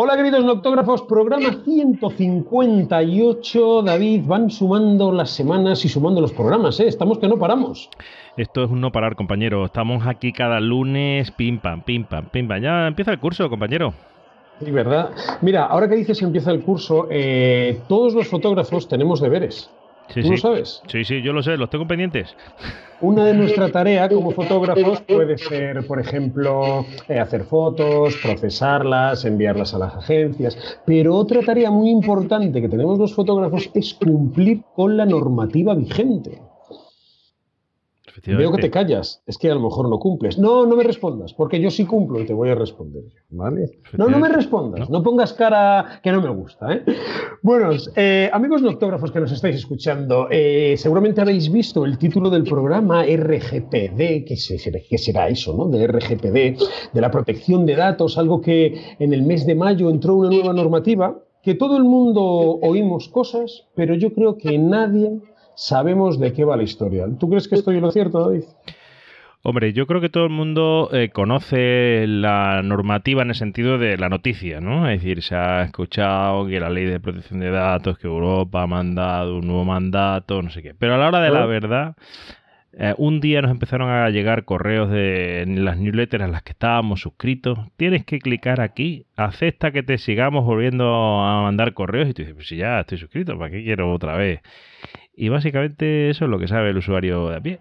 Hola queridos noctógrafos, programa 158. David, van sumando las semanas y sumando los programas, ¿eh? Estamos que no paramos. Esto es un no parar, compañero. Estamos aquí cada lunes, pim pam, pim pam, pim pam. Ya empieza el curso, compañero. Sí, ¿verdad? Mira, ahora que dices que empieza el curso, todos los fotógrafos tenemos deberes. Sí, ¿Tú lo sí. sabes? Sí, sí, yo lo sé, los tengo pendientes. Una de nuestra tarea como fotógrafos puede ser, por ejemplo, hacer fotos, procesarlas, enviarlas a las agencias, pero otra tarea muy importante que tenemos los fotógrafos es cumplir con la normativa vigente. Veo que te Efectivamente. callas, es que a lo mejor no cumples. No, no me respondas, porque yo sí cumplo y te voy a responder yo, ¿vale? No, no me Efectivamente. respondas, ¿No? no pongas cara que no me gusta, ¿eh? Bueno, amigos noctógrafos que nos estáis escuchando, seguramente habéis visto el título del programa RGPD, ¿qué será eso, no? De RGPD, de la protección de datos, algo que en el mes de mayo entró una nueva normativa, que todo el mundo oímos cosas, pero yo creo que nadie sabemos de qué va la historia. ¿Tú crees que estoy en lo cierto, David? Hombre, yo creo que todo el mundo conoce la normativa en el sentido de la noticia, ¿no? Es decir, se ha escuchado que la ley de protección de datos, que Europa ha mandado un nuevo mandato, no sé qué. Pero a la hora de la ¿Ah? verdad, un día nos empezaron a llegar correos en las newsletters a las que estábamos suscritos. Tienes que clicar aquí, acepta que te sigamos volviendo a mandar correos. Y tú dices, pues si ya estoy suscrito, ¿para qué quiero otra vez? Y básicamente eso es lo que sabe el usuario de a pie.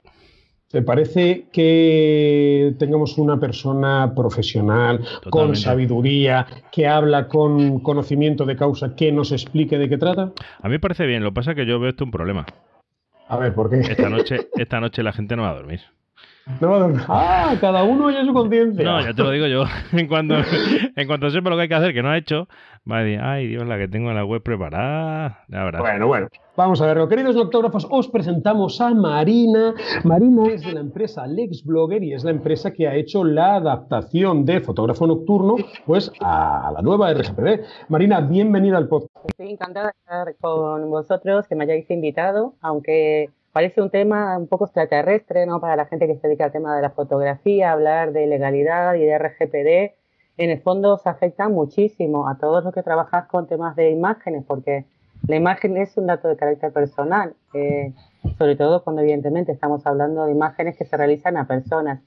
¿Te parece que tengamos una persona profesional, con Totalmente. sabiduría, que habla con conocimiento de causa, que nos explique de qué trata? A mí me parece bien, lo que pasa es que yo veo esto un problema. A ver, ¿por qué? Esta noche la gente no va a dormir. No, cada uno oye su No, conciencia. ya te lo digo yo. En cuanto sepa lo que hay que hacer, que no ha hecho, va a decir, ay Dios, la que tengo en la web preparada. Ya verás. Bueno, vamos a verlo. Queridos noctógrafos, os presentamos a Marina. Marina es de la empresa LexBlogger y es la empresa que ha hecho la adaptación de fotógrafo nocturno pues, a la nueva RGPD. Marina, bienvenida al podcast. Estoy encantada de estar con vosotros, que me hayáis invitado, aunque parece un tema un poco extraterrestre, ¿no? Para la gente que se dedica al tema de la fotografía, hablar de legalidad y de RGPD. En el fondo os afecta muchísimo a todos los que trabajáis con temas de imágenes, porque la imagen es un dato de carácter personal, sobre todo cuando evidentemente estamos hablando de imágenes que se realizan a personas.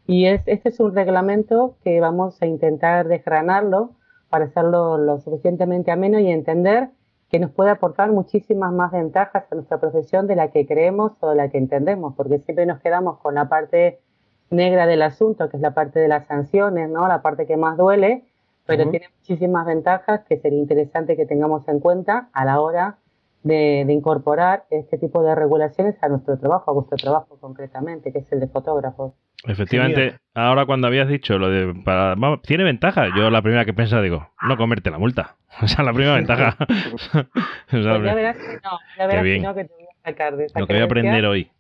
Y este es un reglamento que vamos a intentar desgranarlo para hacerlo lo suficientemente ameno y entender que nos puede aportar muchísimas más ventajas a nuestra profesión de la que creemos o de la que entendemos, porque siempre nos quedamos con la parte negra del asunto, que es la parte de las sanciones, ¿no? La parte que más duele, pero tiene muchísimas ventajas que sería interesante que tengamos en cuenta a la hora de incorporar este tipo de regulaciones a nuestro trabajo, a vuestro trabajo concretamente, que es el de fotógrafos. Genial. Efectivamente, ahora cuando habías dicho lo de vamos, tiene ventaja, yo la primera que pensaba digo, no comerte la multa. O sea, la primera ventaja. O sea, Pues ya verás que no, ya qué verás que bien. no, que te voy a sacar de esa Lo que voy a aprender creencia, hoy.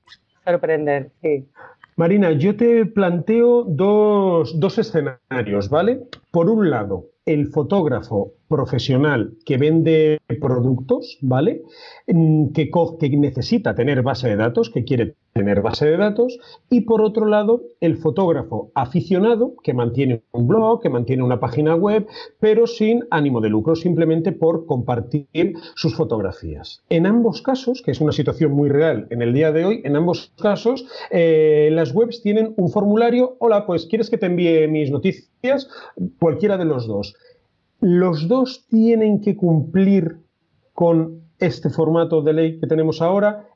sorprender, sí. Marina, yo te planteo dos escenarios, ¿vale? Por un lado, el fotógrafo profesional que vende productos, ¿vale? Que necesita tener base de datos, que quiere tener base de datos, y por otro lado, el fotógrafo aficionado que mantiene un blog, que mantiene una página web, pero sin ánimo de lucro, simplemente por compartir sus fotografías. En ambos casos, que es una situación muy real en el día de hoy, en ambos casos, las webs tienen un formulario. Hola, pues ¿quieres que te envíe mis noticias? Cualquiera de los dos. Los dos tienen que cumplir con este formato de ley que tenemos ahora.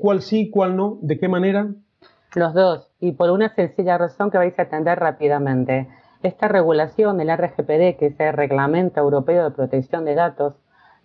¿Cuál sí, cuál no? ¿De qué manera? Los dos, y por una sencilla razón que vais a entender rápidamente. Esta regulación del RGPD, que es el Reglamento Europeo de Protección de Datos,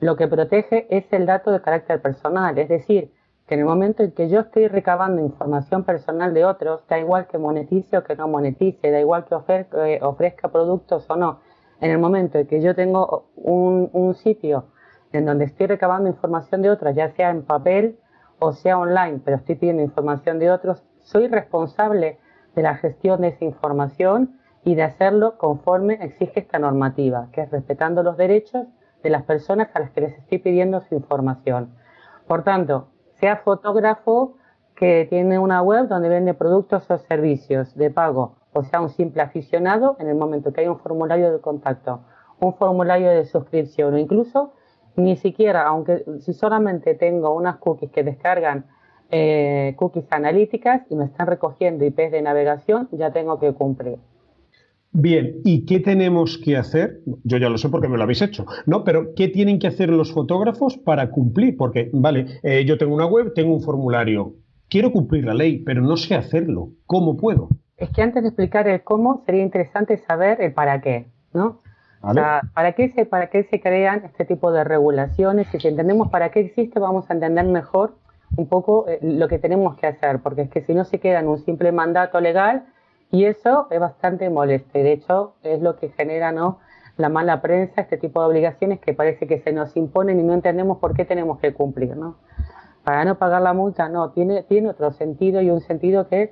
lo que protege es el dato de carácter personal, es decir, que en el momento en que yo estoy recabando información personal de otros, da igual que monetice o que no monetice, da igual que ofrezca productos o no, en el momento en que yo tengo un sitio en donde estoy recabando información de otros, ya sea en papel o sea online, pero estoy pidiendo información de otros, soy responsable de la gestión de esa información y de hacerlo conforme exige esta normativa, que es respetando los derechos de las personas a las que les estoy pidiendo su información. Por tanto, sea fotógrafo que tiene una web donde vende productos o servicios de pago, o sea un simple aficionado, en el momento que hay un formulario de contacto un formulario de suscripción o incluso ni siquiera, aunque si solamente tengo unas cookies que descargan cookies analíticas y me están recogiendo IPs de navegación, ya tengo que cumplir. Bien, ¿y qué tenemos que hacer? Yo ya lo sé porque me lo habéis hecho, ¿no? Pero ¿qué tienen que hacer los fotógrafos para cumplir? Porque, vale, yo tengo una web, tengo un formulario, quiero cumplir la ley, pero no sé hacerlo. ¿Cómo puedo? Es que antes de explicar el cómo, sería interesante saber el para qué, ¿no? O ¿Vale? sea, ¿para qué se crean este tipo de regulaciones? Y si entendemos para qué existe, vamos a entender mejor un poco lo que tenemos que hacer, porque es que si no se queda en un simple mandato legal, y eso es bastante molesto, y de hecho es lo que genera, ¿no?, la mala prensa, este tipo de obligaciones que parece que se nos imponen y no entendemos por qué tenemos que cumplir, ¿no? Para no pagar la multa, no, tiene otro sentido, y un sentido que es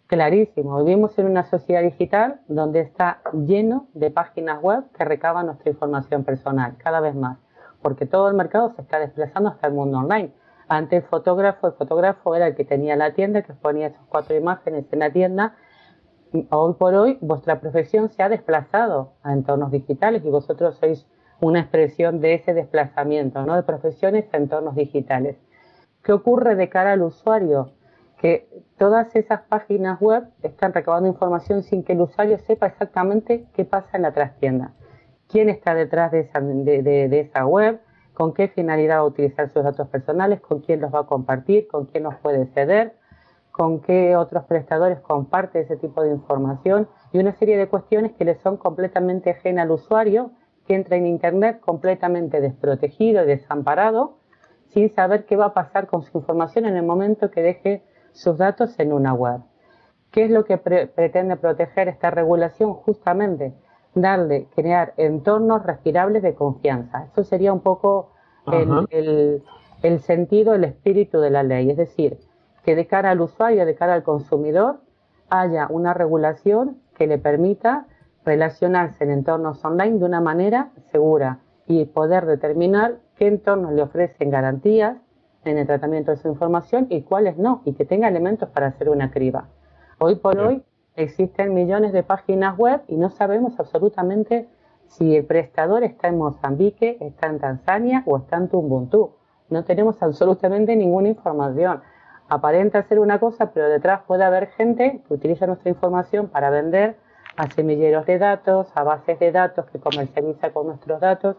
clarísimo. Vivimos en una sociedad digital donde está lleno de páginas web que recaban nuestra información personal, cada vez más, porque todo el mercado se está desplazando hasta el mundo online. Antes el fotógrafo era el que tenía la tienda, que ponía esas 4 imágenes en la tienda. Hoy por hoy vuestra profesión se ha desplazado a entornos digitales y vosotros sois una expresión de ese desplazamiento, ¿no?, de profesiones a entornos digitales. ¿Qué ocurre de cara al usuario? Que todas esas páginas web están recabando información sin que el usuario sepa exactamente qué pasa en la trastienda. ¿Quién está detrás de esa web? ¿Con qué finalidad va a utilizar sus datos personales? ¿Con quién los va a compartir? ¿Con quién los puede ceder? ¿Con qué otros prestadores comparte ese tipo de información? Y una serie de cuestiones que le son completamente ajenas al usuario, que entra en Internet completamente desprotegido y desamparado, sin saber qué va a pasar con su información en el momento que deje sus datos en una web. ¿Qué es lo que pretende proteger esta regulación? Justamente crear entornos respirables de confianza. Eso sería un poco el sentido, el espíritu de la ley. Es decir, que de cara al usuario, de cara al consumidor, haya una regulación que le permita relacionarse en entornos online de una manera segura y poder determinar qué entornos le ofrecen garantías en el tratamiento de su información y cuáles no, y que tenga elementos para hacer una criba. Hoy por hoy existen millones de páginas web y no sabemos absolutamente si el prestador está en Mozambique, está en Tanzania o está en Tumbuntu. No tenemos absolutamente ninguna información. Aparenta ser una cosa, pero detrás puede haber gente que utiliza nuestra información para vender a semilleros de datos, a bases de datos que comercializa con nuestros datos.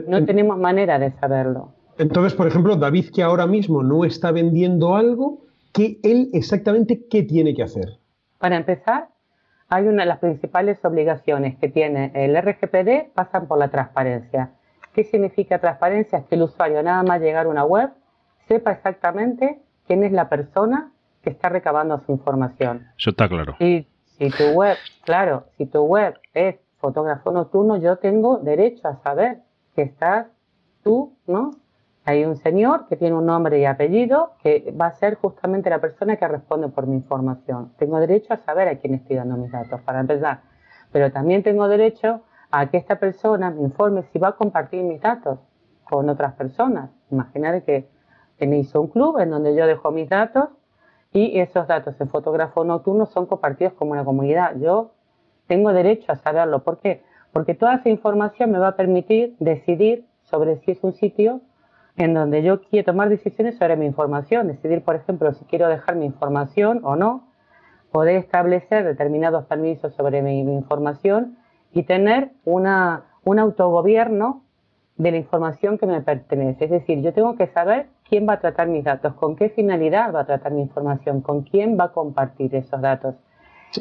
No tenemos manera de saberlo. Entonces, por ejemplo, David, que ahora mismo no está vendiendo algo, él exactamente qué tiene que hacer. Para empezar, hay una de las principales obligaciones que tiene el RGPD, pasan por la transparencia. ¿Qué significa transparencia? Es que el usuario, nada más llegar a una web, sepa exactamente quién es la persona que está recabando su información. Eso está claro. Y si tu web, claro, si tu web es fotógrafo nocturno, yo tengo derecho a saber que estás tú, ¿no? Hay un señor que tiene un nombre y apellido que va a ser justamente la persona que responde por mi información. Tengo derecho a saber a quién estoy dando mis datos, para empezar. Pero también tengo derecho a que esta persona me informe si va a compartir mis datos con otras personas. Imaginad que tenéis un club en donde yo dejo mis datos y esos datos en fotógrafo nocturno son compartidos como una comunidad. Yo tengo derecho a saberlo. ¿Por qué? Porque toda esa información me va a permitir decidir sobre si es un sitio en donde yo quiero tomar decisiones sobre mi información. Decidir, por ejemplo, si quiero dejar mi información o no. Poder establecer determinados permisos sobre mi información y tener un autogobierno de la información que me pertenece. Es decir, yo tengo que saber quién va a tratar mis datos, con qué finalidad va a tratar mi información, con quién va a compartir esos datos.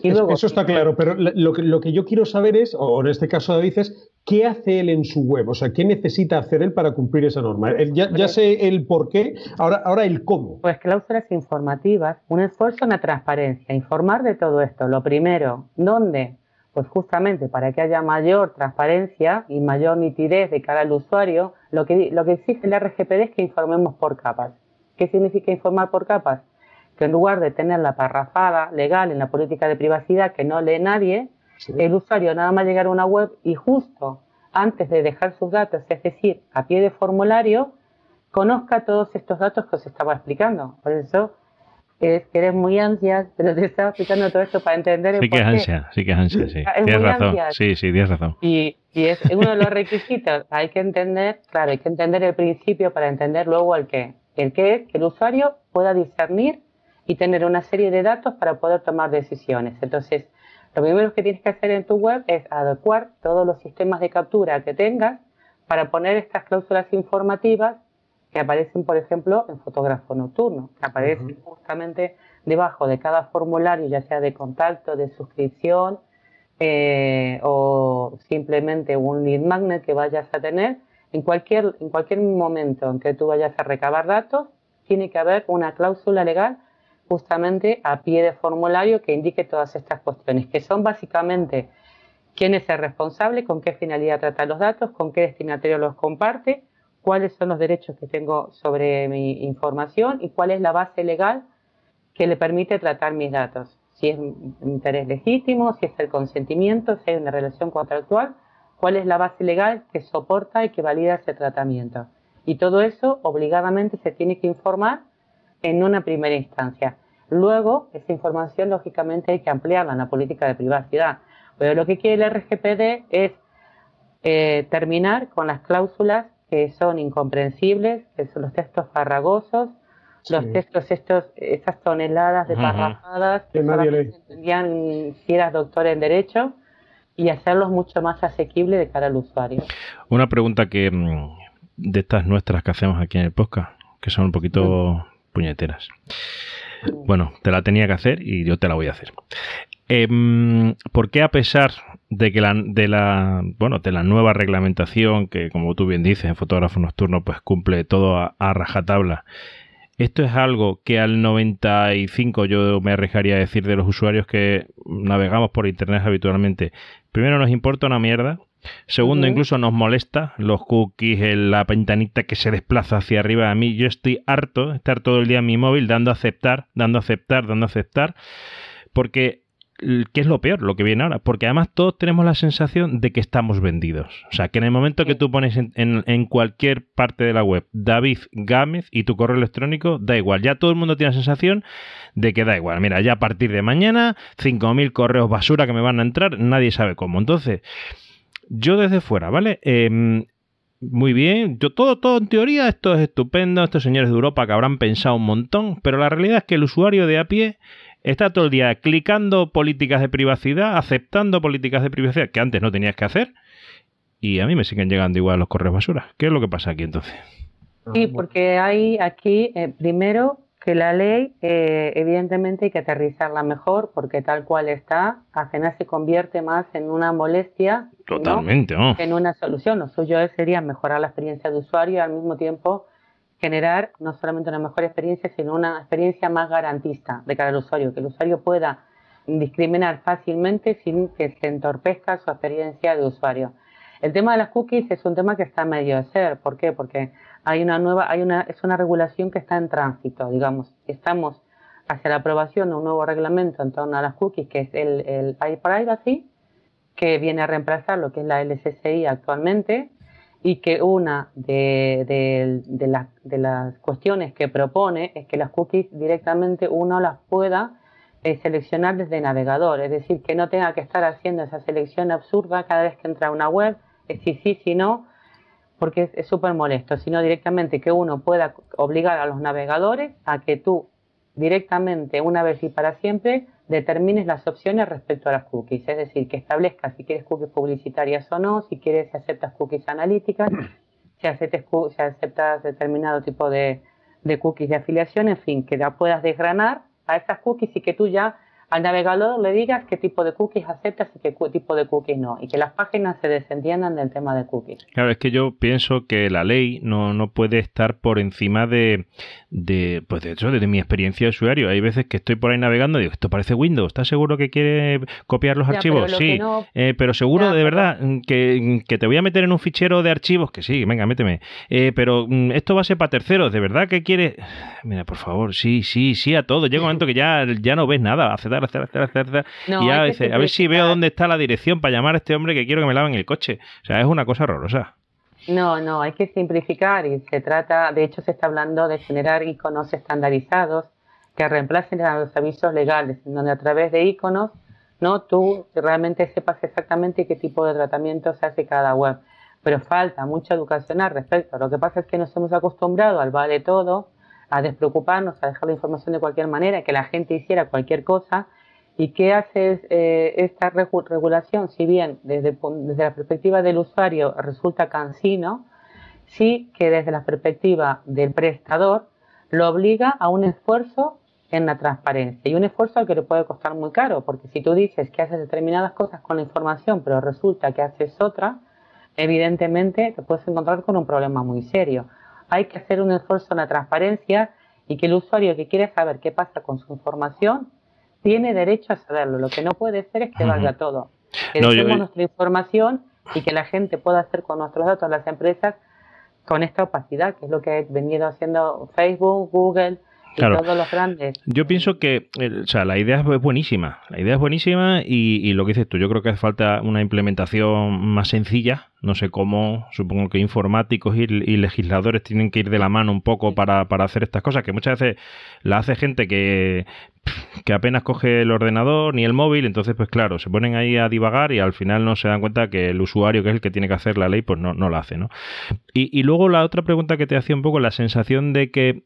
Y luego, eso está claro, pero lo que yo quiero saber es, o en este caso David, es qué hace él en su web, o sea, qué necesita hacer él para cumplir esa norma. Ya sé el por qué, ahora el cómo. Pues cláusulas informativas, un esfuerzo en la transparencia, informar de todo esto. Lo primero, ¿dónde? Pues justamente para que haya mayor transparencia y mayor nitidez de cara al usuario, lo que exige el RGPD es que informemos por capas. ¿Qué significa informar por capas? Que en lugar de tener la parrafada legal en la política de privacidad que no lee nadie, sí, el usuario nada más llegar a una web y justo antes de dejar sus datos, es decir, a pie de formulario, conozca todos estos datos que os estaba explicando. Por eso es que eres muy ansias, pero te estaba explicando todo esto para entender el Sí que es porqué. ansia, sí que es ansia, sí. Es Tienes muy razón, ansias. sí, tienes razón. Y es uno de los requisitos. Hay que entender, claro, hay que entender el principio para entender luego el qué. El qué es que el usuario pueda discernir y tener una serie de datos para poder tomar decisiones. Entonces, lo primero que tienes que hacer en tu web es adecuar todos los sistemas de captura que tengas para poner estas cláusulas informativas que aparecen, por ejemplo, en Fotógrafo Nocturno, que aparecen justamente debajo de cada formulario, ya sea de contacto, de suscripción, o simplemente un lead magnet que vayas a tener. En cualquier momento en que tú vayas a recabar datos, tiene que haber una cláusula legal justamente a pie de formulario que indique todas estas cuestiones, que son básicamente quién es el responsable, con qué finalidad trata los datos, con qué destinatario los comparte, cuáles son los derechos que tengo sobre mi información y cuál es la base legal que le permite tratar mis datos. Si es un interés legítimo, si es el consentimiento, si hay una relación contractual, cuál es la base legal que soporta y que valida ese tratamiento. Y todo eso obligadamente se tiene que informar en una primera instancia. Luego, esa información lógicamente hay que ampliarla en la política de privacidad. Pero lo que quiere el RGPD es terminar con las cláusulas que son incomprensibles, que son los textos farragosos, los textos esas toneladas de parrafadas que solamente entendían si eras doctor en Derecho, y hacerlos mucho más asequibles de cara al usuario. Una pregunta que de estas nuestras que hacemos aquí en el podcast, que son un poquito puñeteras. Bueno, te la tenía que hacer y yo te la voy a hacer. ¿Por qué, a pesar de que de la nueva reglamentación, que como tú bien dices, en Fotógrafo Nocturno pues cumple todo a rajatabla, esto es algo que al 95% yo me arriesgaría a decir de los usuarios que navegamos por internet habitualmente, primero nos importa una mierda, segundo incluso nos molesta los cookies, la ventanita que se desplaza hacia arriba? A mí yo estoy harto de estar todo el día en mi móvil dando a aceptar, porque ¿qué es lo peor? Lo que viene ahora. Porque además todos tenemos la sensación de que estamos vendidos. O sea, que en el momento que tú pones en cualquier parte de la web David Gámez y tu correo electrónico, da igual. Ya todo el mundo tiene la sensación de que da igual. Mira, ya a partir de mañana, 5.000 correos basura que me van a entrar, nadie sabe cómo. Entonces, yo desde fuera, ¿vale? Muy bien, yo todo en teoría, esto es estupendo, estos señores de Europa que habrán pensado un montón, pero la realidad es que el usuario de a pie está todo el día clicando políticas de privacidad, aceptando políticas de privacidad que antes no tenías que hacer, y a mí me siguen llegando igual los correos basura. ¿Qué es lo que pasa aquí entonces? Sí, porque hay aquí, primero, que la ley, evidentemente hay que aterrizarla mejor, porque tal cual está, al final se convierte más en una molestia, totalmente, ¿no? Que en una solución. Lo suyo sería mejorar la experiencia de usuario y al mismo tiempo generar no solamente una mejor experiencia, sino una experiencia más garantista de cara al usuario, que el usuario pueda discriminar fácilmente sin que se entorpezca su experiencia de usuario. El tema de las cookies es un tema que está medio de ser. ¿Por qué? Porque es una regulación que está en tránsito, digamos. Estamos hacia la aprobación de un nuevo reglamento en torno a las cookies, que es el iPrivacy, que viene a reemplazar lo que es la LSCI actualmente, y que una de las cuestiones que propone es que las cookies directamente uno las pueda seleccionar desde navegador, es decir, que no tenga que estar haciendo esa selección absurda cada vez que entra a una web, si no, porque es súper molesto, sino directamente que uno pueda obligar a los navegadores a que tú directamente, una vez y para siempre, determines las opciones respecto a las cookies, es decir, que establezcas si quieres cookies publicitarias o no, si aceptas cookies analíticas, si aceptas determinado tipo de cookies de afiliación, en fin, que la puedas desgranar a esas cookies y que tú ya al navegador le digas qué tipo de cookies aceptas y qué tipo de cookies no, y que las páginas se desentiendan del tema de cookies. Claro, es que yo pienso que la ley no puede estar por encima de hecho, de mi experiencia de usuario. Hay veces que estoy por ahí navegando y digo, esto parece Windows, ¿estás seguro que quiere copiar los archivos? Sí, no, pero seguro de verdad que te voy a meter en un fichero de archivos, que sí, venga, méteme. Pero esto va a ser para terceros, ¿de verdad que quiere? Mira, por favor, sí a todo. Llega un momento que ya no ves nada, hacer. No, y ya a ver si veo dónde está la dirección para llamar a este hombre que quiero que me laven el coche. O sea, es una cosa horrorosa. No, hay que simplificar y se trata, de hecho se está hablando de generar iconos estandarizados que reemplacen a los avisos legales, en donde a través de iconos, ¿no?, tú realmente sepas exactamente qué tipo de tratamiento se hace cada web. Pero falta mucha educación al respecto. Lo que pasa es que nos hemos acostumbrado al vale todo, a despreocuparnos, a dejar la información de cualquier manera, que la gente hiciera cualquier cosa. ¿Y qué hace esta regulación? Si bien desde la perspectiva del usuario resulta cansino, sí que desde la perspectiva del prestador lo obliga a un esfuerzo en la transparencia, y un esfuerzo al que le puede costar muy caro, porque si tú dices que haces determinadas cosas con la información pero resulta que haces otra, evidentemente te puedes encontrar con un problema muy serio. Hay que hacer un esfuerzo en la transparencia, y que el usuario que quiere saber qué pasa con su información tiene derecho a saberlo. Lo que no puede ser es que valga todo. Que dejemos nuestra información y que la gente pueda hacer con nuestros datos, las empresas, con esta opacidad, que es lo que ha venido haciendo Facebook, Google y todos los grandes. Yo pienso que la idea es buenísima. La idea es buenísima y lo que dices tú, yo creo que hace falta una implementación más sencilla. No sé cómo, supongo que informáticos y legisladores tienen que ir de la mano un poco para hacer estas cosas, que muchas veces la hace gente que apenas coge el ordenador ni el móvil, entonces pues claro, se ponen ahí a divagar y al final no se dan cuenta que el usuario, que es el que tiene que hacer la ley, pues no la hace, ¿no? Y luego la otra pregunta que te hacía un poco, la sensación de que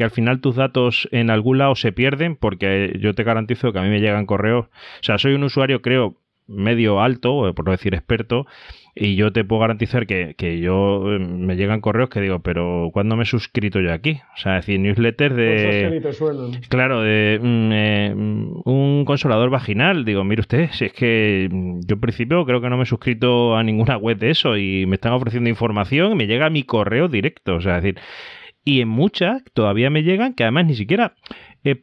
al final tus datos en algún lado se pierden, porque yo te garantizo que a mí me llegan correos, o sea, soy un usuario, creo, medio alto, por no decir experto, y yo te puedo garantizar que yo me llegan correos que digo, pero ¿cuándo me he suscrito yo aquí? O sea, es decir, newsletters de... Claro, de un consolador vaginal. Digo, mire usted, si es que yo en principio creo que no me he suscrito a ninguna web de eso y me están ofreciendo información y me llega a mi correo directo. O sea, es decir, y en muchas todavía me llegan que además ni siquiera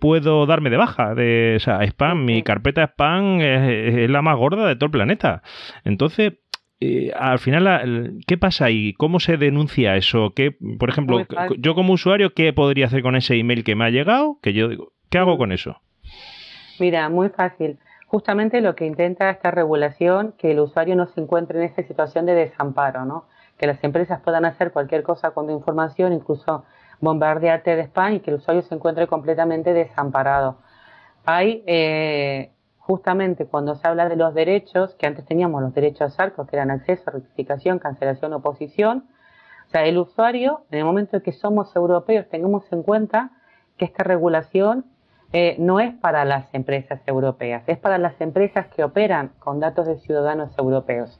puedo darme de baja. O sea, spam, mi carpeta spam es la más gorda de todo el planeta. Entonces... al final, ¿qué pasa ahí? ¿Cómo se denuncia eso? ¿Qué, por ejemplo, yo como usuario, qué podría hacer con ese email que me ha llegado? Que yo digo, ¿qué hago con eso? Mira, muy fácil. Justamente lo que intenta esta regulación, que el usuario no se encuentre en esta situación de desamparo, ¿no? Que las empresas puedan hacer cualquier cosa con tu información, incluso bombardearte de spam, y que el usuario se encuentre completamente desamparado. Hay... justamente cuando se habla de los derechos, que antes teníamos los derechos ARCOS, que eran acceso, rectificación, cancelación, oposición. O sea, el usuario, en el momento en que somos europeos, tengamos en cuenta que esta regulación no es para las empresas europeas, es para las empresas que operan con datos de ciudadanos europeos.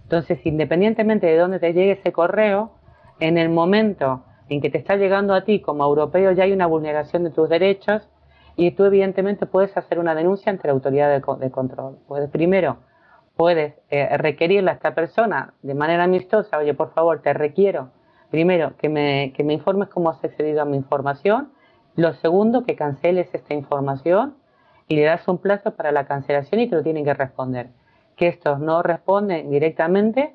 Entonces, independientemente de dónde te llegue ese correo, en el momento en que te está llegando a ti como europeo, ya hay una vulneración de tus derechos. Y tú, evidentemente, puedes hacer una denuncia ante la autoridad de control. Primero, puedes requerirle a esta persona de manera amistosa, oye, por favor, te requiero, primero, que me informes cómo has accedido a mi información. Lo segundo, que canceles esta información y le das un plazo para la cancelación y te lo tienen que responder. Que estos no responden directamente,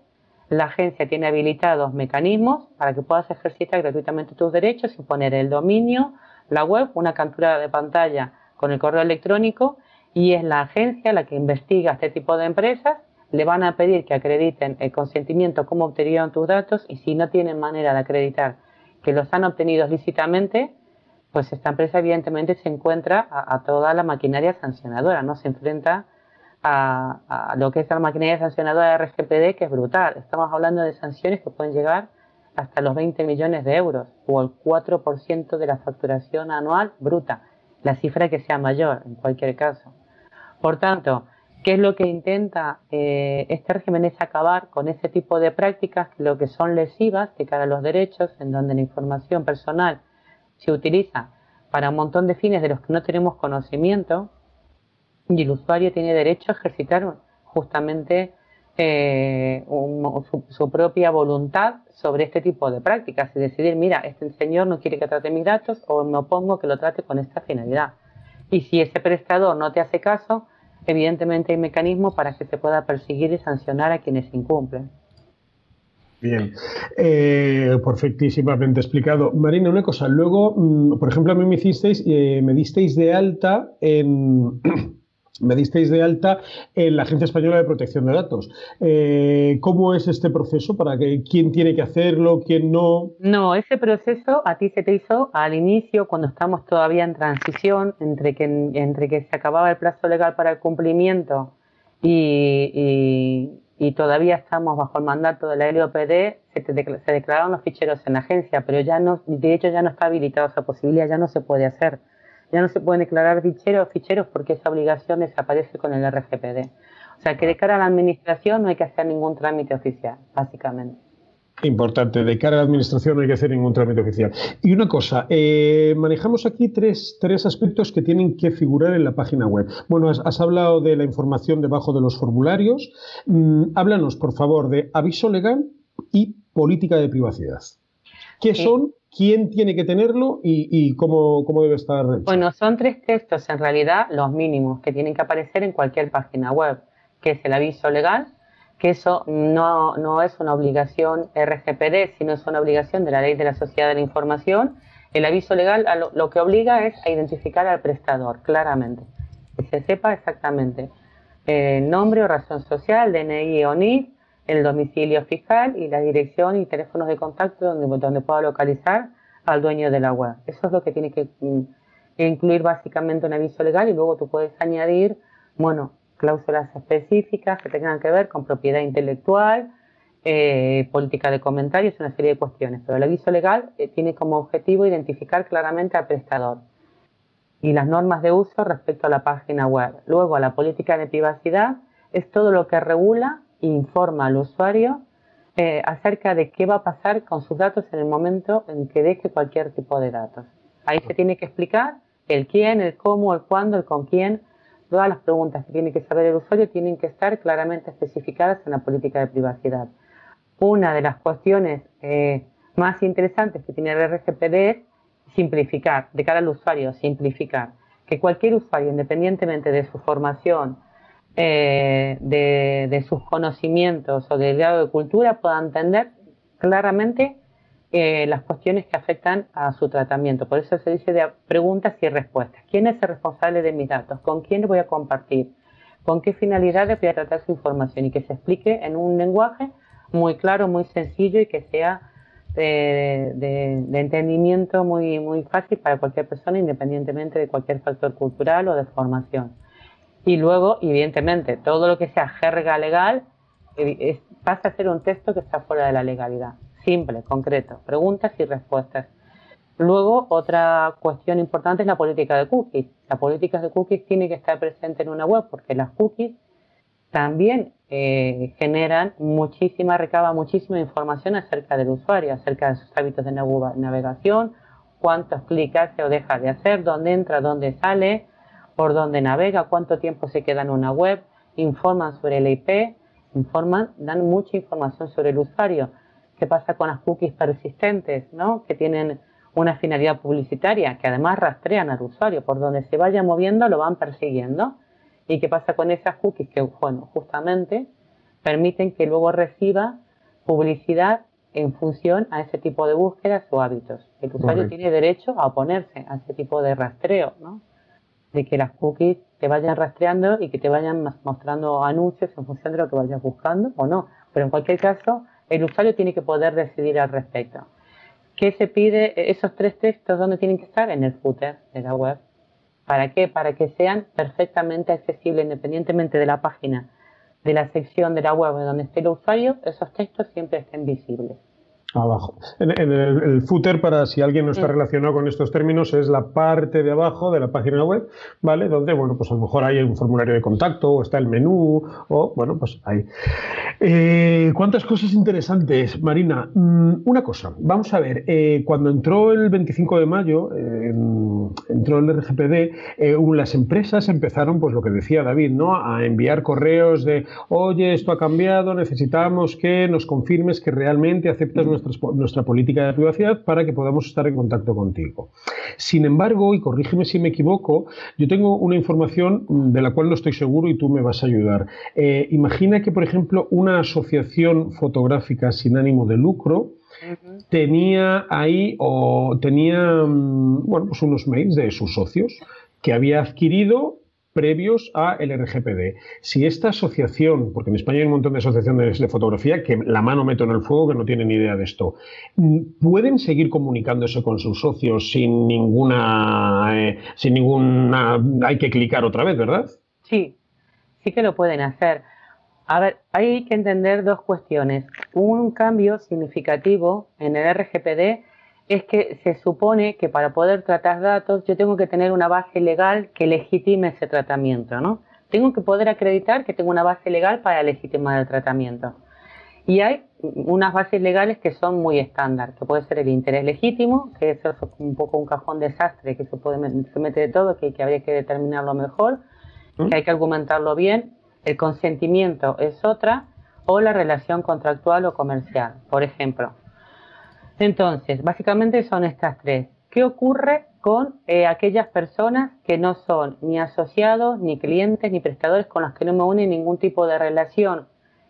la agencia tiene habilitados mecanismos para que puedas ejercitar gratuitamente tus derechos y poner el dominio, la web, una captura de pantalla con el correo electrónico, y es la agencia la que investiga este tipo de empresas. Le van a pedir que acrediten el consentimiento, cómo obtuvieron tus datos, y si no tienen manera de acreditar que los han obtenido lícitamente, pues esta empresa evidentemente se encuentra a toda la maquinaria sancionadora, no se enfrenta a lo que es la maquinaria sancionadora de RGPD, que es brutal. Estamos hablando de sanciones que pueden llegar hasta los 20 millones de euros o el 4% de la facturación anual bruta, la cifra que sea mayor en cualquier caso. Por tanto, ¿qué es lo que intenta este régimen? Es acabar con ese tipo de prácticas, lo que son lesivas de cara a los derechos, en donde la información personal se utiliza para un montón de fines de los que no tenemos conocimiento, y el usuario tiene derecho a ejercitar justamente su propia voluntad sobre este tipo de prácticas y decidir, mira, este señor no quiere que trate mis datos, o me opongo que lo trate con esta finalidad. Y si ese prestador no te hace caso, evidentemente hay mecanismos para que se pueda perseguir y sancionar a quienes incumplen. Bien, perfectísimamente explicado. Marina, una cosa, luego, por ejemplo, a mí me disteis de alta me disteis de alta en la Agencia Española de Protección de Datos. ¿Cómo es este proceso? ¿Quién tiene que hacerlo? ¿Quién no? No, ese proceso a ti se te hizo al inicio, cuando estamos todavía en transición, entre que se acababa el plazo legal para el cumplimiento y todavía estamos bajo el mandato de la LOPD, se declararon los ficheros en la agencia, pero ya no, de hecho ya no está habilitada esa posibilidad, ya no se puede hacer. Ya no se pueden declarar ficheros porque esa obligación desaparece con el RGPD. O sea que de cara a la administración no hay que hacer ningún trámite oficial, básicamente. Importante, de cara a la administración no hay que hacer ningún trámite oficial. Y una cosa, manejamos aquí tres aspectos que tienen que figurar en la página web. Bueno, has hablado de la información debajo de los formularios. Háblanos, por favor, de aviso legal y política de privacidad. ¿Qué son? ¿Quién tiene que tenerlo y cómo debe estar hecho? Bueno, son 3 textos, en realidad, los mínimos que tienen que aparecer en cualquier página web, que es el aviso legal, que eso no es una obligación RGPD, sino es una obligación de la Ley de la Sociedad de la Información. El aviso legal lo que obliga es a identificar al prestador, claramente, que se sepa exactamente nombre o razón social, DNI o NIF, el domicilio fiscal y la dirección y teléfonos de contacto donde pueda localizar al dueño de la web. Eso es lo que tiene que incluir básicamente un aviso legal, y luego tú puedes añadir, bueno, cláusulas específicas que tengan que ver con propiedad intelectual, política de comentarios, una serie de cuestiones. Pero el aviso legal tiene como objetivo identificar claramente al prestador y las normas de uso respecto a la página web. Luego, a la política de privacidad es todo lo que regula e informa al usuario acerca de qué va a pasar con sus datos en el momento en que deje cualquier tipo de datos. Ahí se tiene que explicar el quién, el cómo, el cuándo, el con quién. Todas las preguntas que tiene que saber el usuario tienen que estar claramente especificadas en la política de privacidad. Una de las cuestiones más interesantes que tiene el RGPD es simplificar, de cara al usuario, simplificar. Que cualquier usuario, independientemente de su formación, de sus conocimientos o del grado de cultura, pueda entender claramente las cuestiones que afectan a su tratamiento. Por eso se dice de preguntas y respuestas. ¿Quién es el responsable de mis datos? ¿Con quién voy a compartir? ¿Con qué finalidades voy a tratar su información? Y que se explique en un lenguaje muy claro, muy sencillo y que sea de entendimiento muy fácil para cualquier persona, independientemente de cualquier factor cultural o de formación. Y luego, evidentemente, todo lo que sea jerga legal pasa a ser un texto que está fuera de la legalidad. Simple, concreto, preguntas y respuestas. Luego, otra cuestión importante es la política de cookies. La política de cookies tiene que estar presente en una web porque las cookies también recaban muchísima información acerca del usuario, acerca de sus hábitos de navegación, cuántos clics hace o deja de hacer, dónde entra, dónde sale, por dónde navega, cuánto tiempo se queda en una web, informan sobre el IP, dan mucha información sobre el usuario. ¿Qué pasa con las cookies persistentes, ¿no? Que tienen una finalidad publicitaria, que además rastrean al usuario, por donde se vaya moviendo lo van persiguiendo? ¿Y qué pasa con esas cookies que, bueno, justamente permiten que luego reciba publicidad en función a ese tipo de búsquedas o hábitos? El usuario tiene derecho a oponerse a ese tipo de rastreo, ¿no? De que las cookies te vayan rastreando y que te vayan mostrando anuncios en función de lo que vayas buscando o no. Pero en cualquier caso, el usuario tiene que poder decidir al respecto. ¿Qué se pide? Esos 3 textos, ¿dónde tienen que estar? En el footer de la web. ¿Para qué? Para que sean perfectamente accesibles, independientemente de la página, de la sección de la web donde esté el usuario, esos textos siempre estén visibles. Abajo. En el footer, para si alguien no está relacionado con estos términos, es la parte de abajo de la página web, ¿vale? Donde, bueno, pues a lo mejor hay un formulario de contacto, o está el menú, o, bueno, pues ahí. ¿Cuántas cosas interesantes, Marina? Una cosa, vamos a ver, cuando entró el 25 de mayo, entró el RGPD, las empresas empezaron, pues lo que decía David, ¿no? A enviar correos de, oye, esto ha cambiado, necesitamos que nos confirmes que realmente aceptas nuestra política de privacidad para que podamos estar en contacto contigo. Sin embargo, y corrígeme si me equivoco, yo tengo una información de la cual no estoy seguro y tú me vas a ayudar. Imagina que, por ejemplo, una asociación fotográfica sin ánimo de lucro tenía bueno, pues unos mails de sus socios que había adquirido previos a el RGPD. Si esta asociación, porque en España hay un montón de asociaciones de fotografía que la mano meto en el fuego que no tienen ni idea de esto, ¿pueden seguir comunicándose con sus socios sin ninguna hay que clicar otra vez, ¿verdad? Sí, sí que lo pueden hacer. A ver, hay que entender dos cuestiones. Un cambio significativo en el RGPD es que se supone que para poder tratar datos yo tengo que tener una base legal que legitime ese tratamiento, ¿no? Tengo que poder acreditar que tengo una base legal para legitimar el tratamiento. Y hay unas bases legales que son muy estándar, que puede ser el interés legítimo, que eso es un poco un cajón desastre, que se mete de todo, que habría que determinarlo mejor, que hay que argumentarlo bien. El consentimiento es otra, o la relación contractual o comercial, por ejemplo. Entonces, básicamente son estas tres. ¿Qué ocurre con aquellas personas que no son ni asociados, ni clientes, ni prestadores, con los que no me une ningún tipo de relación,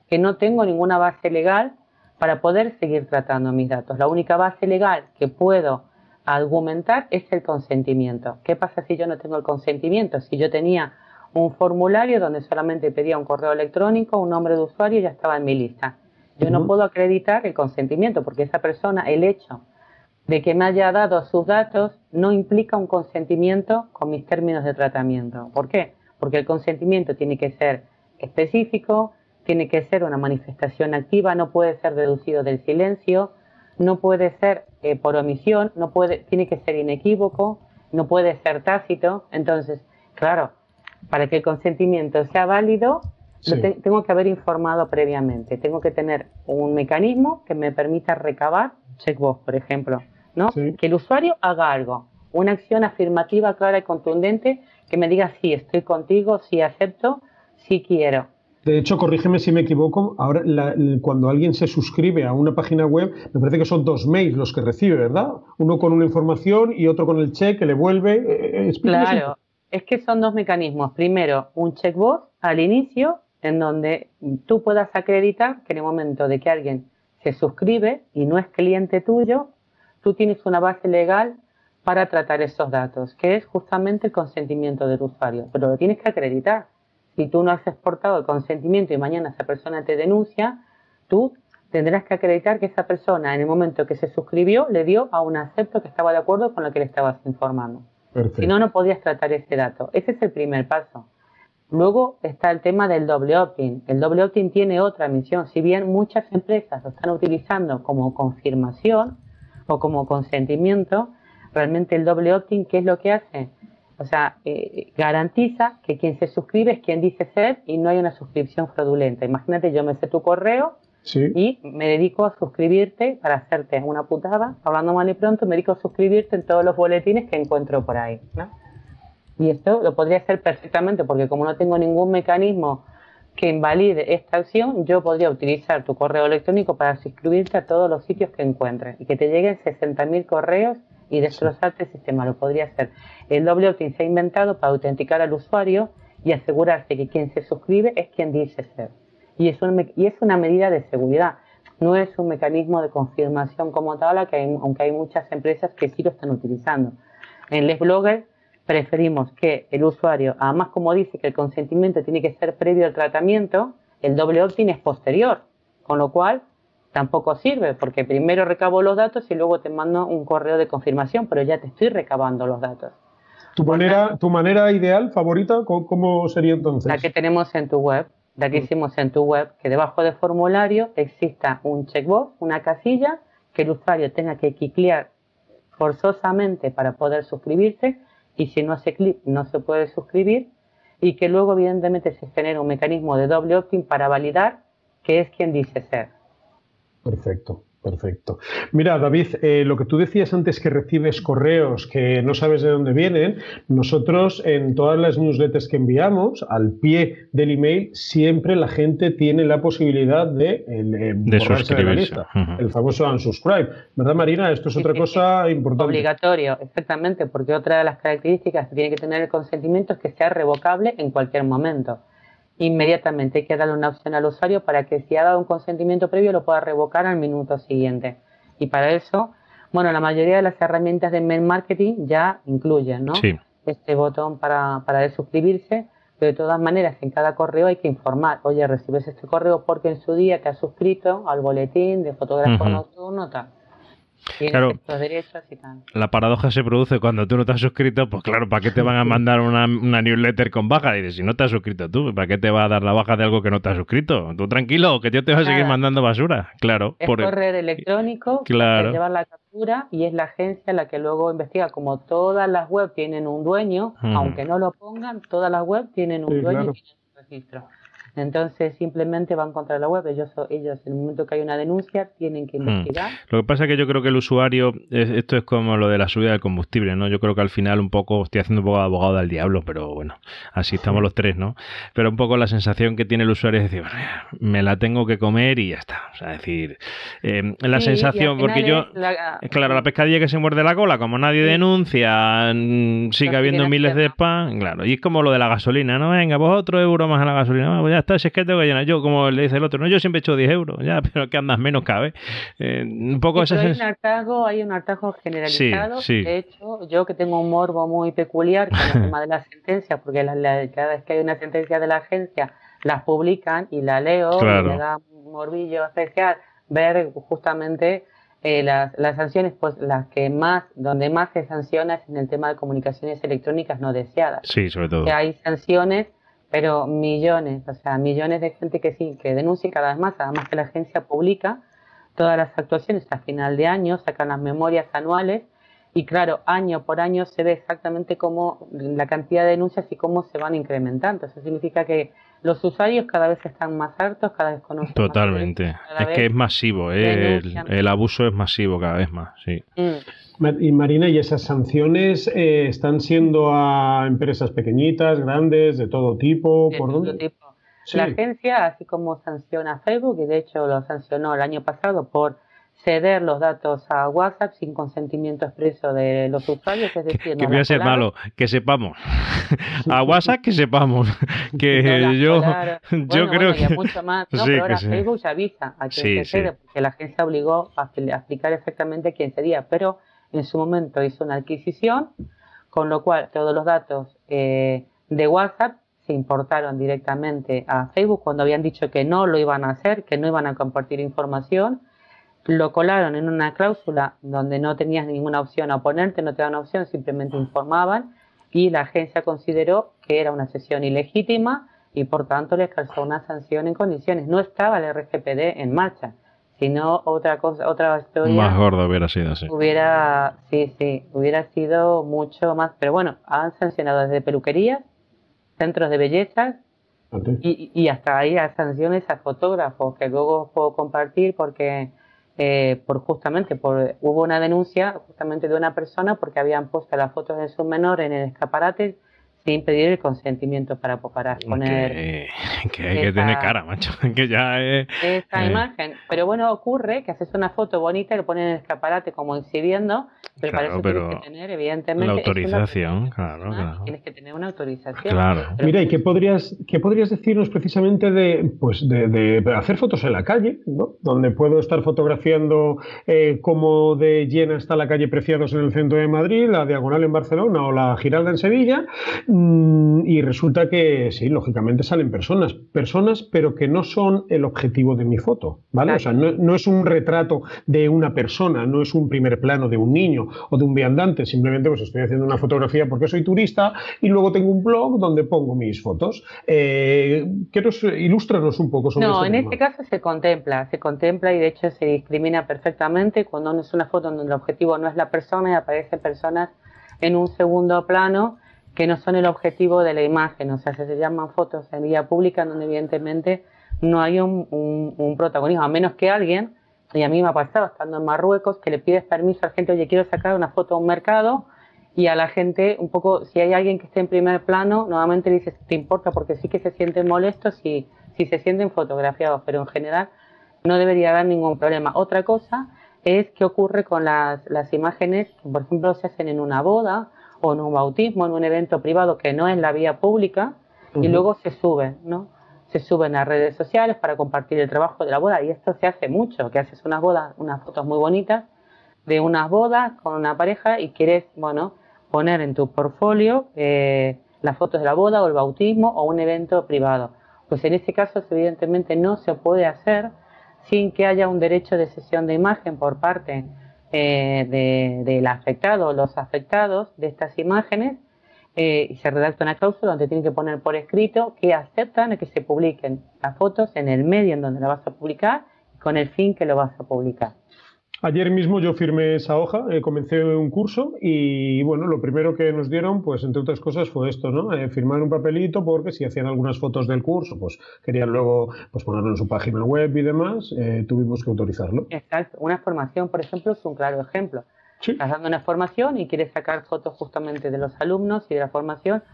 que no tengo ninguna base legal para poder seguir tratando mis datos? La única base legal que puedo argumentar es el consentimiento. ¿Qué pasa si yo no tengo el consentimiento? Si yo tenía un formulario donde solamente pedía un correo electrónico, un nombre de usuario y ya estaba en mi lista. Yo no puedo acreditar el consentimiento porque esa persona, el hecho de que me haya dado sus datos no implica un consentimiento con mis términos de tratamiento. ¿Por qué? Porque el consentimiento tiene que ser específico, tiene que ser una manifestación activa, no puede ser deducido del silencio, no puede ser por omisión, tiene que ser inequívoco, no puede ser tácito. Entonces, claro, para que el consentimiento sea válido, sí, tengo que haber informado previamente. Tengo que tener un mecanismo que me permita recabar checkbox, por ejemplo, ¿no? Sí. Que el usuario haga algo, una acción afirmativa, clara y contundente, que me diga sí, estoy contigo, sí acepto, sí quiero. De hecho, corrígeme si me equivoco, ahora cuando alguien se suscribe a una página web, me parece que son 2 mails los que recibe, ¿verdad? Uno con una información y otro con el check que le vuelve. Claro. Es que son 2 mecanismos. Primero, un checkbox al inicio, en donde tú puedas acreditar que en el momento de que alguien se suscribe y no es cliente tuyo, tú tienes una base legal para tratar esos datos, que es justamente el consentimiento del usuario. Pero lo tienes que acreditar. Si tú no has exportado el consentimiento y mañana esa persona te denuncia, tú tendrás que acreditar que esa persona, en el momento que se suscribió, le dio a un acepto que estaba de acuerdo con lo que le estabas informando. Perfecto. Si no, no podías tratar ese dato. Ese es el primer paso. Luego está el tema del doble opt-in. El doble opt-in tiene otra misión. Si bien muchas empresas lo están utilizando como confirmación o como consentimiento, realmente el doble opt-in, ¿qué es lo que hace? O sea, garantiza que quien se suscribe es quien dice ser y no hay una suscripción fraudulenta. Imagínate, yo me sé tu correo, sí, y me dedico a suscribirte para hacerte una putada, hablando mal y pronto, me dedico a suscribirte en todos los boletines que encuentro por ahí, ¿no? Y esto lo podría hacer perfectamente porque como no tengo ningún mecanismo que invalide esta acción, yo podría utilizar tu correo electrónico para suscribirte a todos los sitios que encuentres y que te lleguen 60.000 correos y destrozarte el sistema. Lo podría hacer. El doble opt-in se ha inventado para autenticar al usuario y asegurarse que quien se suscribe es quien dice ser. Y es una medida de seguridad, no es un mecanismo de confirmación como tal, aunque hay muchas empresas que sí lo están utilizando. En Les Blogger preferimos que el usuario, además como dice que el consentimiento tiene que ser previo al tratamiento, el doble opt-in es posterior, con lo cual tampoco sirve, porque primero recabo los datos y luego te mando un correo de confirmación, pero ya te estoy recabando los datos. ¿Tu manera ideal, favorita, cómo sería entonces? La que tenemos en tu web. La que hicimos en tu web, que debajo del formulario exista un checkbox, una casilla, que el usuario tenga que cliclear forzosamente para poder suscribirse, y si no hace clic no se puede suscribir, y que luego evidentemente se genera un mecanismo de doble opt-in para validar que es quien dice ser. Perfecto. Perfecto. Mira, David, lo que tú decías antes, que recibes correos que no sabes de dónde vienen, nosotros en todas las newsletters que enviamos, al pie del email, siempre la gente tiene la posibilidad de borrarse de la lista. El famoso unsubscribe. ¿Verdad, Marina? Esto es otra cosa importante. Obligatorio, exactamente, porque otra de las características que tiene que tener el consentimiento es que sea revocable en cualquier momento. Inmediatamente hay que darle una opción al usuario para que si ha dado un consentimiento previo lo pueda revocar al minuto siguiente. Y para eso, bueno, la mayoría de las herramientas de mail marketing ya incluyen, ¿no? Sí. Este botón para suscribirse, pero de todas maneras en cada correo hay que informar, oye, recibes este correo porque en su día te has suscrito al boletín de fotógrafo nocturno, tal. Tienes Claro, estos derechos y tal. la paradoja se produce cuando tú no te has suscrito, pues claro, ¿para qué te van a mandar una newsletter con baja? Dices, si no te has suscrito tú, ¿para qué te va a dar la baja de algo que no te has suscrito? Tú tranquilo, que yo te voy a seguir mandando basura. Claro. Es correo electrónico, claro. llevar la captura y es la agencia la que luego investiga. Como todas las web tienen un dueño, aunque no lo pongan, todas las web tienen un dueño y tienen un registro. Entonces simplemente van contra la web. Ellos en el momento que hay una denuncia tienen que investigar. Lo que pasa es que yo creo que el usuario, esto es como lo de la subida del combustible, ¿no? Yo creo que al final un poco, estoy haciendo un poco de abogado del diablo, pero bueno, así estamos los tres, ¿no? Pero un poco la sensación que tiene el usuario es decir, bueno, me la tengo que comer y ya está. O sea, es decir, la sensación, porque yo, claro, la pescadilla que se muerde la cola, como nadie denuncia, sigue habiendo miles de spam, claro, y es como lo de la gasolina, ¿no? Venga, pues otro euro más a la gasolina, pues ya está, si es que tengo que llenar. Yo, como le dice el otro, no, yo siempre he hecho 10 euros, ya, pero que andas menos cabe. Un poco sí, hay un hartazgo generalizado. Sí. De hecho, yo que tengo un morbo muy peculiar con el tema de las sentencias, porque cada vez que hay una sentencia de la agencia, las publican y la leo, y me da un morbillo especial ver justamente las sanciones, pues donde más se sanciona es en el tema de comunicaciones electrónicas no deseadas. Sí, sobre todo. Que hay sanciones, pero millones de gente que denuncia cada vez más, además que la agencia publica todas las actuaciones a final de año, sacan las memorias anuales y claro, año por año se ve exactamente cómo la cantidad de denuncias y cómo se van incrementando. Eso significa que los usuarios cada vez están más hartos, cada vez conocen totalmente. Más derechos, es que es masivo, el abuso es masivo cada vez más, sí. Y Marina, ¿y esas sanciones están siendo a empresas pequeñitas, grandes, de todo tipo? De ¿Por todo dónde? tipo. Sí. La agencia, así como sanciona a Facebook, y de hecho lo sancionó el año pasado por ceder los datos a WhatsApp sin consentimiento expreso de los usuarios, es decir, que voy a ser malo, que sepamos. A WhatsApp que sepamos. Que yo creo que... y mucho más. No, pero ahora Facebook ya avisa a quien se cede, porque la agencia obligó a explicar exactamente quién cedía, pero en su momento hizo una adquisición, con lo cual todos los datos de WhatsApp se importaron directamente a Facebook cuando habían dicho que no lo iban a hacer, que no iban a compartir información. Lo colaron en una cláusula donde no tenías ninguna opción a oponerte, no te daban opción, simplemente informaban y la agencia consideró que era una cesión ilegítima y por tanto les causó una sanción en condiciones. No estaba el RGPD en marcha, sino otra historia. Más gordo hubiera sido, sí. Hubiera sido mucho más, pero bueno, han sancionado desde peluquerías, centros de belleza y hasta ahí a sanciones a fotógrafos que luego puedo compartir porque hubo una denuncia justamente de una persona porque habían puesto las fotos de su menor en el escaparate sin pedir el consentimiento para poner que hay que tener cara, macho, que ya es esta imagen. Pero bueno, ocurre que haces una foto bonita y lo pones en el escaparate como exhibiendo, pero para eso tienes que tener evidentemente la autorización, claro. Tienes que tener una autorización. Claro. Pero mira, ¿y qué podrías decirnos precisamente de hacer fotos en la calle, ¿no? Donde puedo estar fotografiando cómo de llena está la calle Preciados en el centro de Madrid, la Diagonal en Barcelona o la Giralda en Sevilla, y resulta que sí, lógicamente salen personas, pero que no son el objetivo de mi foto, ¿vale? Claro. O sea, no es un retrato de una persona, no es un primer plano de un niño o de un viandante, simplemente pues estoy haciendo una fotografía porque soy turista y luego tengo un blog donde pongo mis fotos. Ilústranos un poco sobre eso. No, en este caso se contempla y de hecho se discrimina perfectamente cuando no es una foto donde el objetivo no es la persona y aparecen personas en un segundo plano que no son el objetivo de la imagen, o sea, se llaman fotos en vía pública donde evidentemente no hay un protagonismo, a menos que alguien, y a mí me ha pasado estando en Marruecos, que le pides permiso a la gente, oye, quiero sacar una foto a un mercado, y a la gente, un poco, si hay alguien que esté en primer plano, nuevamente le dices, ¿te importa? Porque sí que se sienten molestos si se sienten fotografiados, pero en general no debería haber ningún problema. Otra cosa es qué ocurre con las imágenes que, por ejemplo, se hacen en una boda, o en un bautismo, en un evento privado que no es la vía pública, y luego se suben, ¿no? Se suben a redes sociales para compartir el trabajo de la boda, y esto se hace mucho, que haces unas fotos muy bonitas de unas bodas con una pareja y quieres, poner en tu portfolio las fotos de la boda o el bautismo o un evento privado. Pues en ese caso, evidentemente, no se puede hacer sin que haya un derecho de cesión de imagen por parte del afectado o los afectados de estas imágenes, y se redacta una cláusula donde tienen que poner por escrito que aceptan que se publiquen las fotos en el medio en donde la vas a publicar con el fin que lo vas a publicar. Ayer mismo yo firmé esa hoja, comencé un curso y bueno, lo primero que nos dieron, pues entre otras cosas fue esto, ¿no? Firmar un papelito porque si hacían algunas fotos del curso, pues querían luego pues ponerlo en su página web y demás, tuvimos que autorizarlo. Exacto, una formación, por ejemplo, es un claro ejemplo. Sí. Estás dando una formación y quieres sacar fotos justamente de los alumnos y de la formación,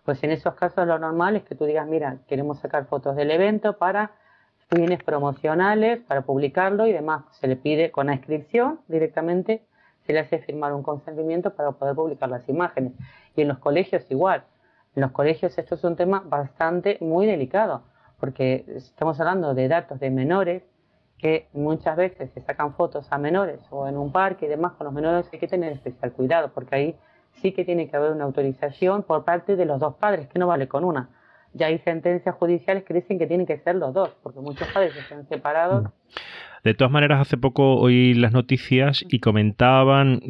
pues en esos casos lo normal es que tú digas, mira, queremos sacar fotos del evento para fines promocionales, para publicarlo y demás. Se le pide con la inscripción directamente, se le hace firmar un consentimiento para poder publicar las imágenes. Y en los colegios igual. En los colegios esto es un tema bastante muy delicado, porque estamos hablando de datos de menores que muchas veces se sacan fotos a menores o en un parque y demás. Con los menores hay que tener especial cuidado, porque ahí sí que tiene que haber una autorización por parte de los dos padres, que no vale con una. Ya hay sentencias judiciales que dicen que tienen que ser los dos, porque muchos padres están separados. De todas maneras, hace poco oí las noticias y comentaban,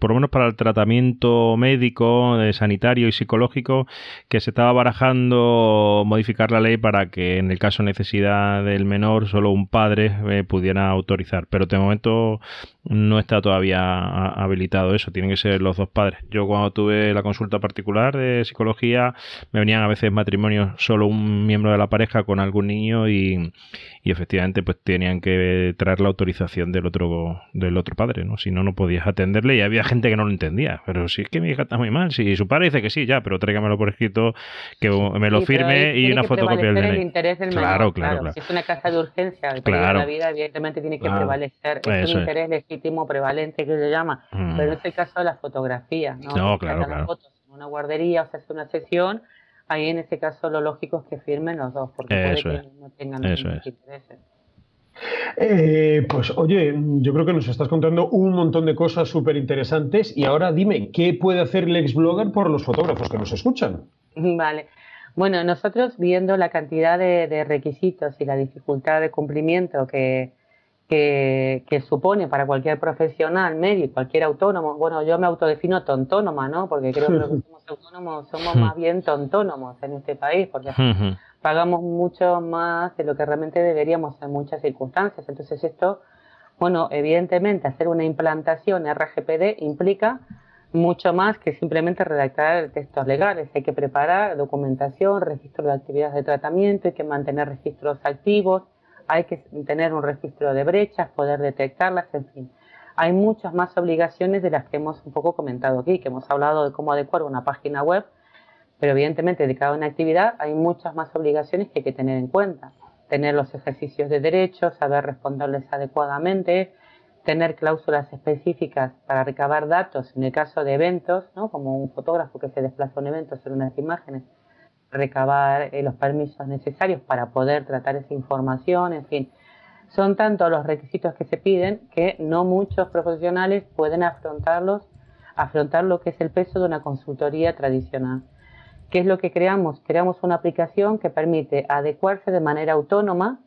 por lo menos para el tratamiento médico, sanitario y psicológico, que se estaba barajando modificar la ley para que en el caso de necesidad del menor solo un padre pudiera autorizar. Pero de momento no está todavía habilitado eso, tienen que ser los dos padres. Yo cuando tuve la consulta particular de psicología me venían a veces matrimonios solo un miembro de la pareja con algún niño y efectivamente pues tenían que traer la autorización del otro padre, ¿no? Si no, no podías atenderle y había gente que no lo entendía. Pero si es que mi hija está muy mal, si su padre dice que sí, ya, pero tráigamelo por escrito, que me lo firme y una fotocopia del DNI. El interés del menor, claro. Si es una casa de urgencia, el periodo de la vida, evidentemente tiene que prevalecer. Es un interés legítimo prevalente que se llama, pero no es el caso de la fotografía, ¿no? No, claro. Las fotos en una guardería o se hace una sesión, ahí en ese caso lo lógico es que firmen los dos, porque puede que no tengan los mismos intereses. Pues oye, yo creo que nos estás contando un montón de cosas súper interesantes y ahora dime, ¿qué puede hacer el ex-blogger por los fotógrafos que nos escuchan? Vale, bueno, nosotros viendo la cantidad de requisitos y la dificultad de cumplimiento que supone para cualquier profesional, medio, cualquier autónomo, bueno, yo me autodefino tontónoma, ¿no? Porque creo que los que somos autónomos somos más bien tontónomos en este país, porque pagamos mucho más de lo que realmente deberíamos en muchas circunstancias. Entonces esto, bueno, evidentemente hacer una implantación RGPD implica mucho más que simplemente redactar textos legales. Hay que preparar documentación, registro de actividades de tratamiento, hay que mantener registros activos, hay que tener un registro de brechas, poder detectarlas, en fin. Hay muchas más obligaciones de las que hemos un poco comentado aquí, que hemos hablado de cómo adecuar una página web, pero evidentemente de cada una actividad hay muchas más obligaciones que hay que tener en cuenta. Tener los ejercicios de derechos, saber responderles adecuadamente, tener cláusulas específicas para recabar datos en el caso de eventos, ¿no? Como un fotógrafo que se desplaza a un evento sobre unas imágenes, recabar los permisos necesarios para poder tratar esa información, en fin. Son tantos los requisitos que se piden que no muchos profesionales pueden afrontar lo que es el peso de una consultoría tradicional. ¿Qué es lo que creamos? Creamos una aplicación que permite adecuarse de manera autónoma,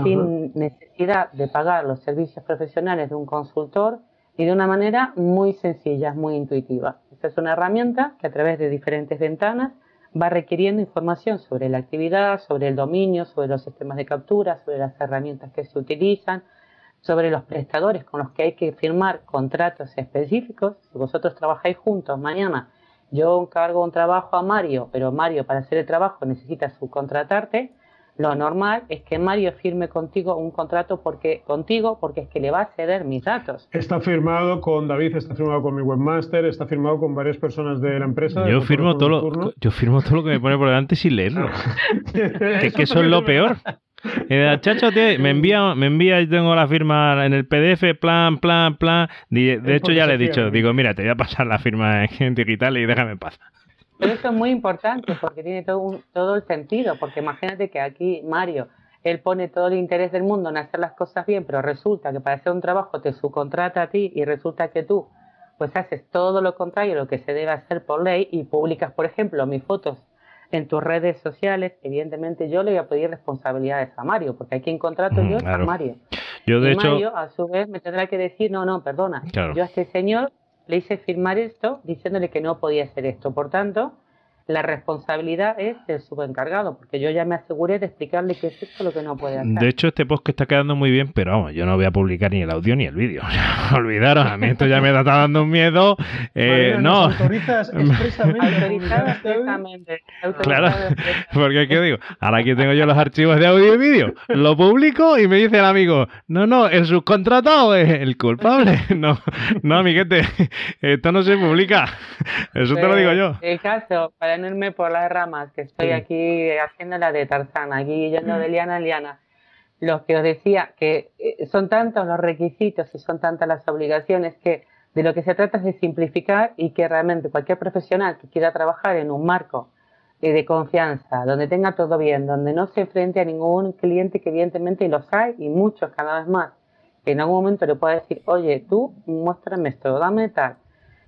sin necesidad de pagar los servicios profesionales de un consultor y de una manera muy sencilla, muy intuitiva. Esta es una herramienta que a través de diferentes ventanas va requiriendo información sobre la actividad, sobre el dominio, sobre los sistemas de captura, sobre las herramientas que se utilizan, sobre los prestadores con los que hay que firmar contratos específicos. Si vosotros trabajáis juntos mañana, yo encargo un trabajo a Mario, pero Mario para hacer el trabajo necesita subcontratarte, lo normal es que Mario firme contigo un contrato porque es que le va a ceder mis datos. Está firmado con David, está firmado con mi webmaster, está firmado con varias personas de la empresa. Yo firmo todo lo que me pone por delante sin leerlo. que eso es lo peor. El chacho me envía, yo tengo la firma en el PDF, plan. De hecho ya le he dicho, digo, mira, te voy a pasar la firma en digital y déjame en paz. Pero esto es muy importante porque tiene todo el sentido, porque imagínate que aquí Mario, él pone todo el interés del mundo en hacer las cosas bien, pero resulta que para hacer un trabajo te subcontrata a ti y resulta que tú pues haces todo lo contrario a lo que se debe hacer por ley y publicas, por ejemplo, mis fotos en tus redes sociales. Evidentemente yo le voy a pedir responsabilidades a Mario, porque a quien contrato yo es a Mario. Yo, de hecho, Mario, a su vez, me tendrá que decir, no, perdona, yo a este señor le hice firmar esto diciéndole que no podía hacer esto. Por tanto, la responsabilidad es del subencargado, porque yo ya me aseguré de explicarle qué es esto lo que no puede hacer. De hecho, este post que está quedando muy bien, pero vamos, yo no voy a publicar ni el audio ni el vídeo. Olvidaros, a mí esto ya me está dando un miedo. Marina, no. Autorizas expresamente. Autorizado expresamente. Claro, porque ¿qué digo? Ahora aquí tengo yo los archivos de audio y vídeo, lo publico y me dice el amigo, no, el subcontratado es el culpable. No, amiguete, esto no se publica. Eso te lo digo yo. El caso, para no irme por las ramas, que estoy aquí haciendo la de Tarzán, aquí yendo de liana en liana, lo que os decía, que son tantos los requisitos y son tantas las obligaciones que de lo que se trata es de simplificar y que realmente cualquier profesional que quiera trabajar en un marco de confianza, donde tenga todo bien, donde no se enfrente a ningún cliente, que evidentemente los hay y muchos cada vez más, que en algún momento le pueda decir, oye, tú muéstrame esto, dame tal,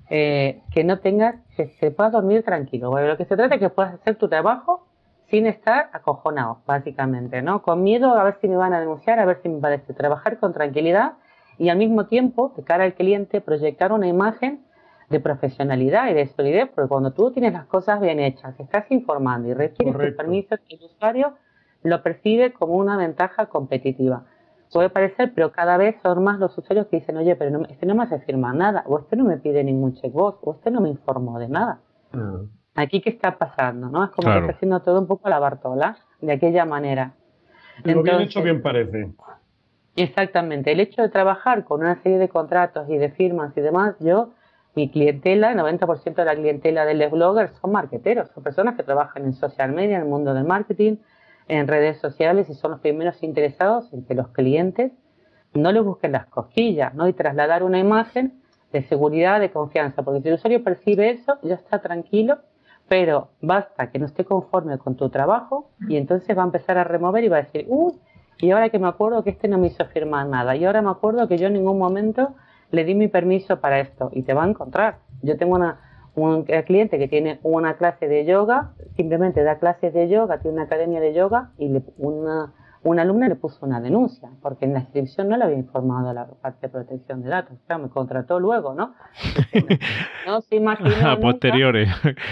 que no tengas, que se pueda dormir tranquilo. Bueno, lo que se trata es que puedas hacer tu trabajo sin estar acojonado, básicamente, ¿no? Con miedo a ver si me van a denunciar, a ver si me parece. Trabajar con tranquilidad y al mismo tiempo, de cara al cliente, proyectar una imagen de profesionalidad y de solidez, porque cuando tú tienes las cosas bien hechas, estás informando y requieres tus permisos, el usuario lo percibe como una ventaja competitiva. Puede parecer, pero cada vez son más los usuarios que dicen, oye, pero este no me hace firmar nada, o este no me pide ningún checkbox, o este no me informó de nada. Aquí, ¿qué está pasando? ¿No? Es como que está haciendo todo un poco a la Bartola, de aquella manera. Lo bien hecho bien parece. Exactamente. El hecho de trabajar con una serie de contratos y de firmas y demás, mi clientela, el 90% de la clientela de los bloggers son marketeros, son personas que trabajan en social media, en el mundo del marketing, en redes sociales, y son los primeros interesados en que los clientes no les busquen las cosquillas, ¿no? Y trasladar una imagen de seguridad, de confianza, porque si el usuario percibe eso, ya está tranquilo, pero basta que no esté conforme con tu trabajo y entonces va a empezar a remover y va a decir, y ahora que me acuerdo que este no me hizo firmar nada, y ahora me acuerdo que yo en ningún momento le di mi permiso para esto, y te va a encontrar. Yo tengo un cliente que tiene una clase de yoga, simplemente da clases de yoga, tiene una academia de yoga, y una alumna le puso una denuncia, porque en la inscripción no le había informado a la parte de protección de datos. Claro, me contrató luego, ¿no? No se imaginó a posteriores.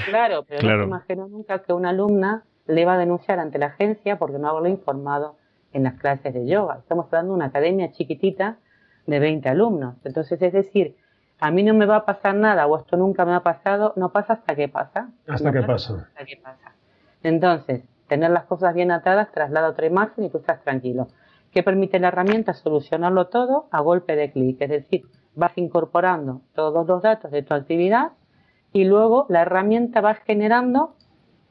Claro, pero no se imaginó nunca que una alumna le iba a denunciar ante la agencia porque no haberlo informado en las clases de yoga. Estamos hablando de una academia chiquitita de 20 alumnos. Entonces, es decir, a mí no me va a pasar nada, o esto nunca me ha pasado, no pasa hasta que pasa. Hasta que pasa. Entonces, tener las cosas bien atadas traslada otra imagen y tú estás tranquilo. ¿Qué permite la herramienta? Solucionarlo todo a golpe de clic. Es decir, vas incorporando todos los datos de tu actividad y luego la herramienta va generando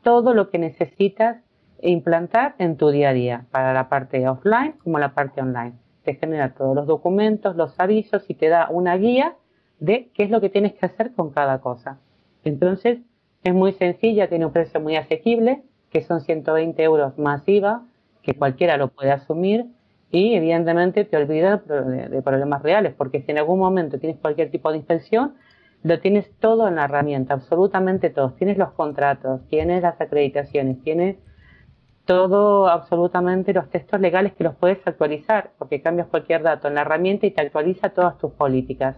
todo lo que necesitas implantar en tu día a día, para la parte offline como la parte online. Te genera todos los documentos, los avisos y te da una guía de qué es lo que tienes que hacer con cada cosa. Entonces, es muy sencilla, tiene un precio muy asequible, que son 120 euros más IVA, que cualquiera lo puede asumir, y evidentemente te olvidas de problemas reales, porque si en algún momento tienes cualquier tipo de inspección, lo tienes todo en la herramienta, absolutamente todo. Tienes los contratos, tienes las acreditaciones, tienes todo, absolutamente los textos legales que los puedes actualizar, porque cambias cualquier dato en la herramienta y te actualiza todas tus políticas.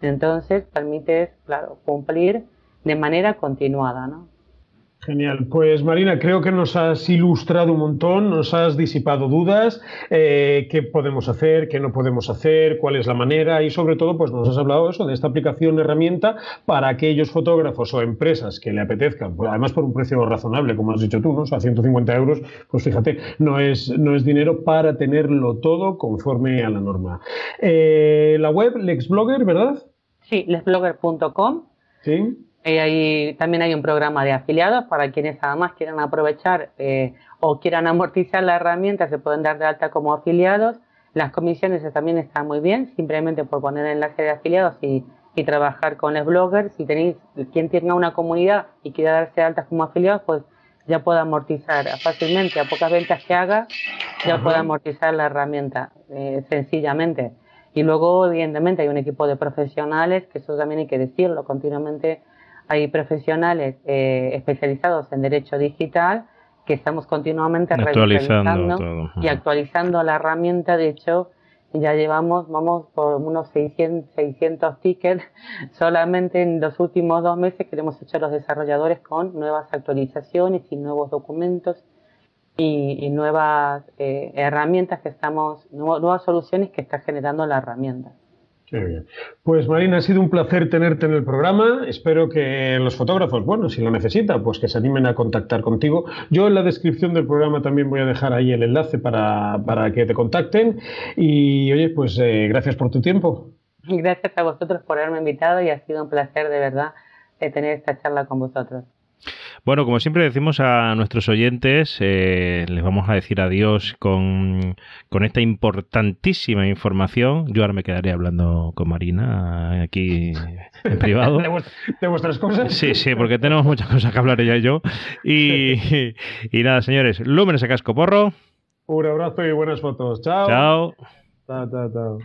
Entonces, permites, claro, cumplir de manera continuada, ¿no? Genial. Pues Marina, creo que nos has ilustrado un montón, nos has disipado dudas, qué podemos hacer, qué no podemos hacer, cuál es la manera, y sobre todo pues nos has hablado eso de esta aplicación herramienta para aquellos fotógrafos o empresas que le apetezcan, pues, además por un precio razonable, como has dicho tú, ¿no? O sea, 150 euros, pues fíjate, no es dinero para tenerlo todo conforme a la norma. La web, Lexblogger, ¿verdad? Sí, lexblogger.com. Sí. Ahí también hay un programa de afiliados para quienes además quieran aprovechar o quieran amortizar la herramienta, se pueden dar de alta como afiliados. Las comisiones también están muy bien, simplemente por poner el enlace de afiliados y trabajar con los bloggers. Si tenéis quien tenga una comunidad y quiera darse de alta como afiliados, pues ya puede amortizar fácilmente, a pocas ventas que haga, ya puede amortizar la herramienta sencillamente. Y luego, evidentemente, hay un equipo de profesionales, que eso también hay que decirlo, continuamente hay profesionales especializados en derecho digital que estamos continuamente actualizando revisando todo. y actualizando la herramienta. De hecho, ya vamos por unos 600 tickets solamente en los últimos 2 meses que le hemos hecho a los desarrolladores con nuevas actualizaciones y nuevos documentos y nuevas herramientas nuevas soluciones que está generando la herramienta. Qué bien. Pues Marina, ha sido un placer tenerte en el programa. Espero que los fotógrafos, bueno, si lo necesitan, pues que se animen a contactar contigo. Yo en la descripción del programa también voy a dejar ahí el enlace para que te contacten. Y oye, pues gracias por tu tiempo. Gracias a vosotros por haberme invitado y ha sido un placer de verdad tener esta charla con vosotros. Bueno, como siempre decimos a nuestros oyentes, les vamos a decir adiós con esta importantísima información. Yo ahora me quedaré hablando con Marina aquí en privado. ¿De vuestras cosas? Sí, porque tenemos muchas cosas que hablar ella y yo. Y nada, señores, lúmenes a casco porro. Un abrazo y buenas fotos. Chao. Chao. Chao.